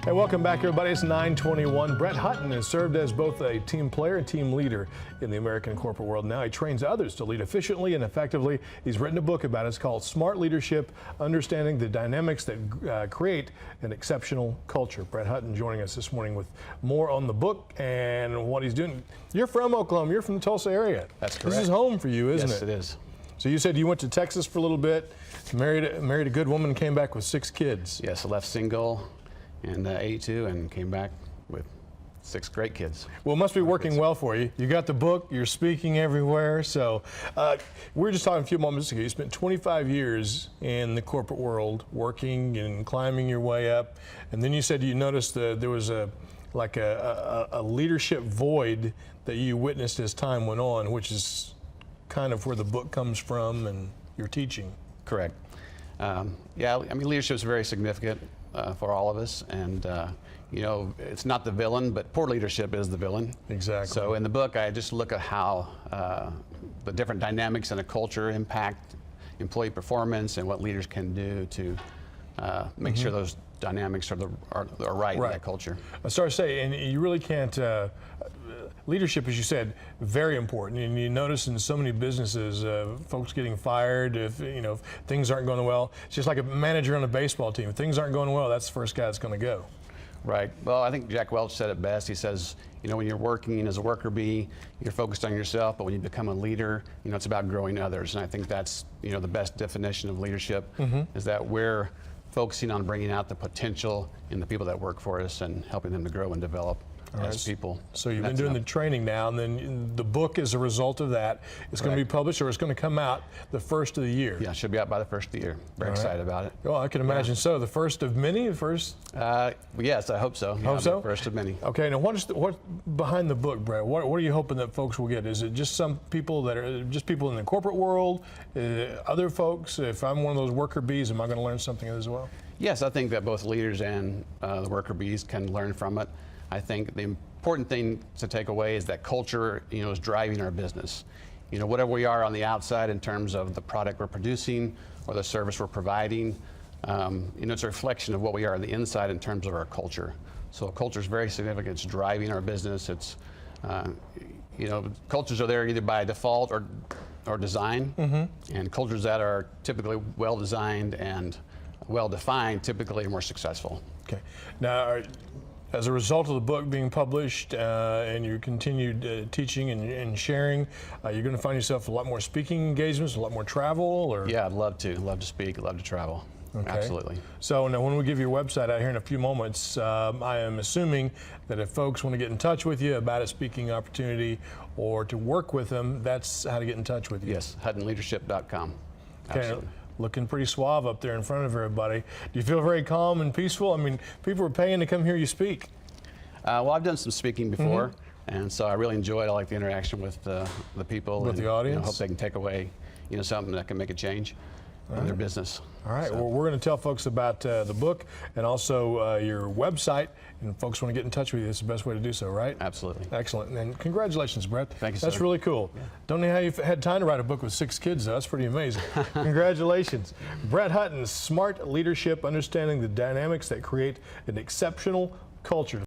Hey, welcome back, everybody. It's 9:21. Brett Hutton has served as both a team player and team leader in the American corporate world. Now he trains others to lead efficiently and effectively. He's written a book about it. It's called Smart Leadership, Understanding the Dynamics that Create an Exceptional Culture. Brett Hutton joining us this morning with more on the book and what he's doing. You're from Oklahoma. You're from the Tulsa area. That's correct. This is home for you, isn't it? Yes, it is. So you said you went to Texas for a little bit, married a good woman, and came back with 6 kids. Yes, I left single in 82 and came back with 6 great kids. Well, it must be working well for you. You got the book, you're speaking everywhere. So we were just talking a few moments ago. You spent 25 years in the corporate world working and climbing your way up. And then you said you noticed there was a leadership void that you witnessed as time went on, which is kind of where the book comes from and your teaching. Correct. Yeah, I mean, leadership is very significant for all of us, and you know, it's not the villain, but poor leadership is the villain. Exactly. So in the book, I just look at how the different dynamics in a culture impact employee performance and what leaders can do to make sure those dynamics are right in that culture. I started to say, and you really can't. Leadership, as you said, very important, and you notice in so many businesses, folks getting fired if things aren't going well. It's just like a manager on a baseball team. If things aren't going well, that's the first guy that's going to go. Right. Well, I think Jack Welch said it best. He says, you know, when you're working as a worker bee, you're focused on yourself, but when you become a leader, you know, it's about growing others. And I think that's, you know, the best definition of leadership is that we're focusing on bringing out the potential in the people that work for us and helping them to grow and develop as people. So you've been doing the training now, and then the book is a result of that. It's going to be published, or it's going to come out the first of the year. Yeah, it should be out by the first of the year. Very excited about it. Oh, I can imagine so. The first of many? The first? Yes, I hope so. Hope so? The first of many. Okay, now what's behind the book, Brett? What are you hoping that folks will get? Is it just some people that are just people in the corporate world? Other folks? If I'm one of those worker bees, am I going to learn something as well? Yes, I think that both leaders and the worker bees can learn from it. I think the important thing to take away is that culture, you know, is driving our business. You know, whatever we are on the outside in terms of the product we're producing or the service we're providing, you know, it's a reflection of what we are on the inside in terms of our culture. So culture is very significant. It's driving our business. It's, you know, cultures are there either by default or design, and cultures that are typically well designed and well defined typically are more successful. Okay. Now, as a result of the book being published and your continued teaching and sharing, you're going to find yourself a lot more speaking engagements, a lot more travel? Or? Yeah, I'd love to. Love to speak, love to travel. Okay. Absolutely. So now when we give your website out here in a few moments, I am assuming that if folks want to get in touch with you about a speaking opportunity or to work with them, that's how to get in touch with you. Yes, HuttonLeadership.com. Okay. Absolutely. Looking pretty suave up there in front of everybody. Do you feel very calm and peaceful? I mean, people are paying to come hear you speak. Well, I've done some speaking before, and so I really enjoy it. I like the interaction with the people. With the audience? You know, hope they can take away, you know, something that can make a change in their business. All right, well, we're going to tell folks about the book and also your website, and folks want to get in touch with you. It's the best way to do so, right? Absolutely. Excellent, and congratulations, Brett. Thank you, sir. That's really cool. Yeah. Don't know how you've had time to write a book with 6 kids, though. That's pretty amazing. Congratulations. Brett Hutton, Smart Leadership, Understanding the Dynamics that Create an Exceptional Culture.